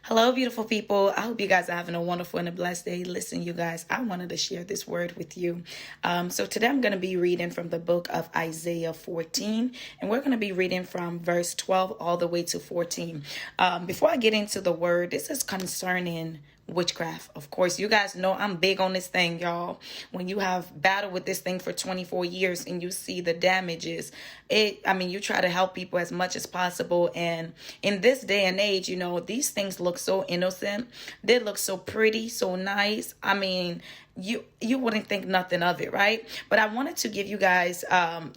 Hello, beautiful people. I hope you guys are having a wonderful and a blessed day. Listen, you guys, I wanted to share this word with you. So today I'm going to be reading from the book of Isaiah 14, and we're going to be reading from verse 12 all the way to 14. Before I get into the word, this is concerning witchcraft. Of course, you guys know I'm big on this thing, y'all. When you have battled with this thing for 24 years and you see the damages, you try to help people as much as possible. And in this day and age, these things look so innocent. They look so pretty, so nice. You wouldn't think nothing of it, right? But I wanted to give you guys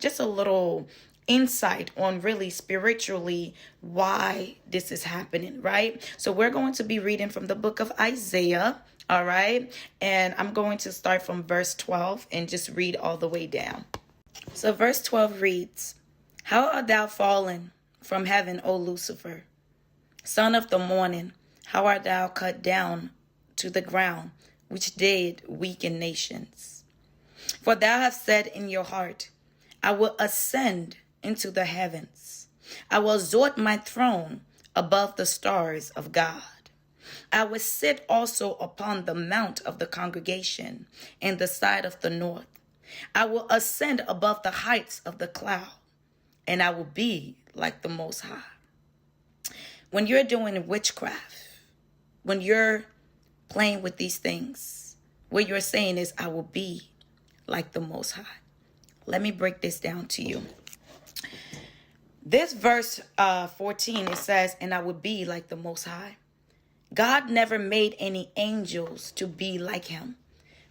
just a little insight on really spiritually why this is happening, right? So we're going to be reading from the book of Isaiah, all right? And I'm going to start from verse 12 and just read all the way down. So verse 12 reads, "How art thou fallen from heaven, O Lucifer, son of the morning? How art thou cut down to the ground, which did weaken nations? For thou hast said in your heart, I will ascend into the heavens. I will exalt my throne above the stars of God. I will sit also upon the mount of the congregation in the side of the north. I will ascend above the heights of the cloud, and I will be like the Most High." When you're doing witchcraft, when you're playing with these things, what you're saying is, I will be like the Most High. Let me break this down to you. This verse 14, it says, and I would be like the Most High. God never made any angels to be like him.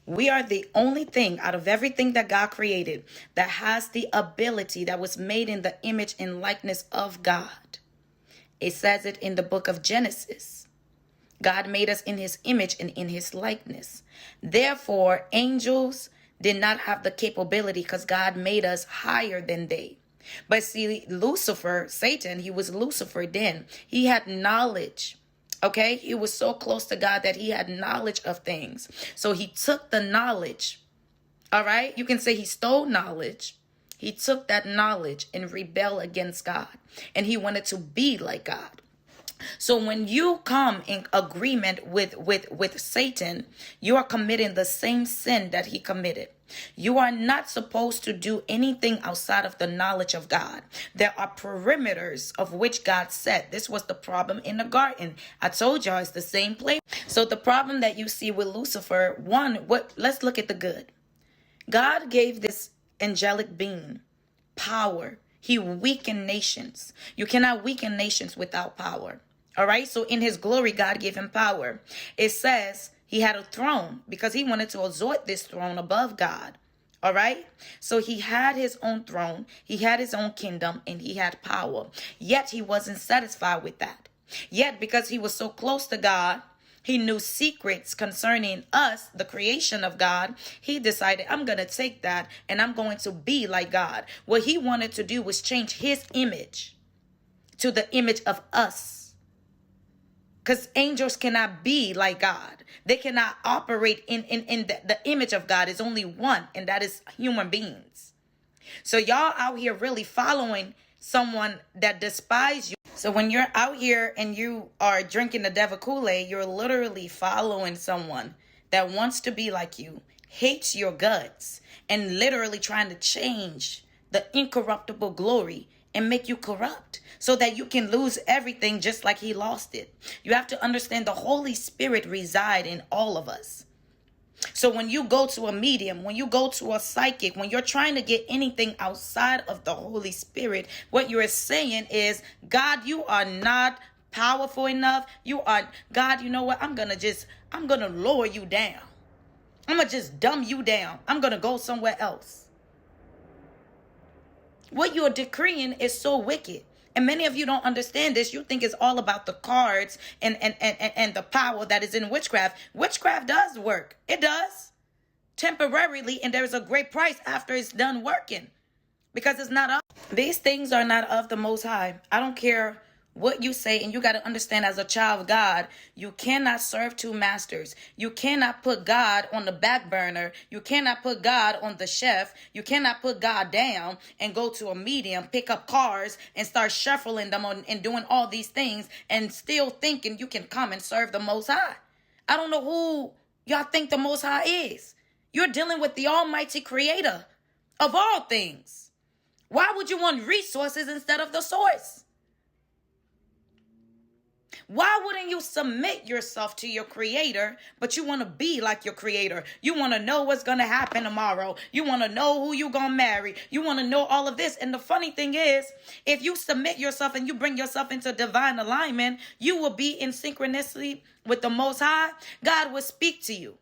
We are the only thing out of everything that God created that has the ability, that was made in the image and likeness of God. It says it in the book of Genesis. God made us in his image and in his likeness. Therefore, angels did not have the capability because God made us higher than they. But see, Lucifer, Satan, he was Lucifer then. He had knowledge. Okay, he was so close to God that he had knowledge of things. So he took the knowledge. All right, you can say he stole knowledge. He took that knowledge and rebelled against God. And he wanted to be like God. So when you come in agreement with Satan, you are committing the same sin that he committed. You are not supposed to do anything outside of the knowledge of God. There are perimeters of which God set. This was the problem in the garden. I told y'all it's the same place. So the problem that you see with Lucifer, let's look at the good. God gave this angelic being power. He weakened nations. You cannot weaken nations without power. All right. So in his glory, God gave him power. It says he had a throne because he wanted to exalt this throne above God. All right. So he had his own throne. He had his own kingdom and he had power. Yet he wasn't satisfied with that. Yet because he was so close to God, he knew secrets concerning us, the creation of God. He decided, I'm going to take that and I'm going to be like God. What he wanted to do was change his image to the image of us. Because angels cannot be like God. They cannot operate in the image of God. Is only one, and that is human beings. So y'all out here really following someone that despises you. So when you're out here and you are drinking the devil Kool-Aid, you're literally following someone that wants to be like you, hates your guts, and literally trying to change the incorruptible glory and make you corrupt so that you can lose everything just like he lost it. You have to understand the Holy Spirit reside in all of us. So when you go to a medium, when you go to a psychic, when you're trying to get anything outside of the Holy Spirit, what you're saying is, God, you are not powerful enough. God, you know what? I'm going to lower you down. I'm going to just dumb you down. I'm going to go somewhere else. What you're decreeing is so wicked. And many of you don't understand this. You think it's all about the cards and the power that is in witchcraft. Witchcraft does work. It does. Temporarily. And there's a great price after it's done working. Because it's not of. These things are not of the Most High. I don't care what you say. And you got to understand, as a child of God, you cannot serve two masters. You cannot put God on the back burner. You cannot put God on the chef. You cannot put God down and go to a medium, pick up cars and start shuffling them on and doing all these things and still thinking you can come and serve the Most High. I don't know who y'all think the Most High is. You're dealing with the Almighty Creator of all things. Why would you want resources instead of the source? Why wouldn't you submit yourself to your Creator, but you want to be like your Creator? You want to know what's going to happen tomorrow. You want to know who you're going to marry. You want to know all of this. And the funny thing is, if you submit yourself and you bring yourself into divine alignment, you will be in synchronicity with the Most High. God will speak to you.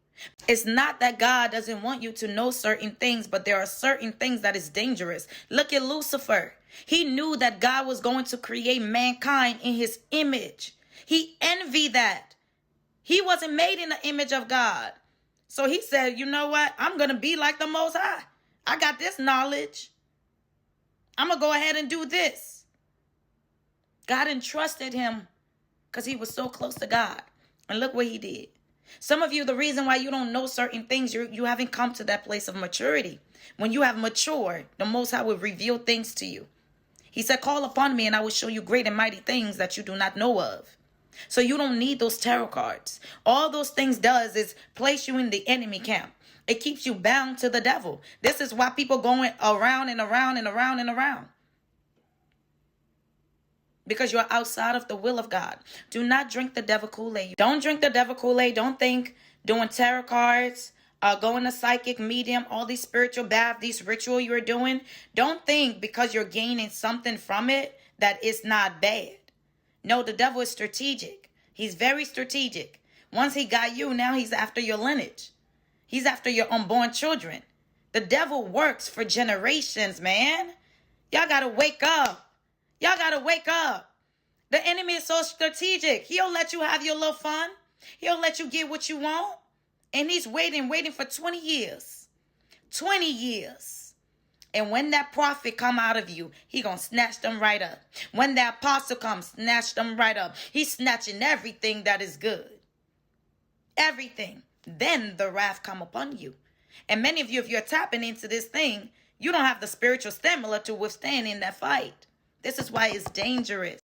It's not that God doesn't want you to know certain things, but there are certain things that is dangerous. Look at Lucifer. He knew that God was going to create mankind in his image. He envied that. He wasn't made in the image of God. So he said, you know what? I'm going to be like the Most High. I got this knowledge. I'm going to go ahead and do this. God entrusted him because he was so close to God. And look what he did. Some of you, the reason why you don't know certain things, you haven't come to that place of maturity. When you have matured, the Most High will reveal things to you. He said, call upon me and I will show you great and mighty things that you do not know of. So you don't need those tarot cards. All those things does is place you in the enemy camp. It keeps you bound to the devil. This is why people going around and around and around and around. Because you're outside of the will of God. Do not drink the devil Kool-Aid. Don't drink the devil Kool-Aid. Don't think doing tarot cards, going to psychic medium, all these spiritual bath, these ritual you're doing. Don't think because you're gaining something from it that it's not bad. No, the devil is strategic. He's very strategic. Once he got you, now he's after your lineage. He's after your unborn children. The devil works for generations, man. Y'all got to wake up. Y'all got to wake up. The enemy is so strategic. He'll let you have your little fun. He'll let you get what you want. And he's waiting for 20 years. 20 years. And when that prophet come out of you, he gonna snatch them right up. When that apostle comes, snatch them right up. He's snatching everything that is good. Everything. Then the wrath come upon you. And many of you, if you're tapping into this thing, you don't have the spiritual stamina to withstand in that fight. This is why it's dangerous.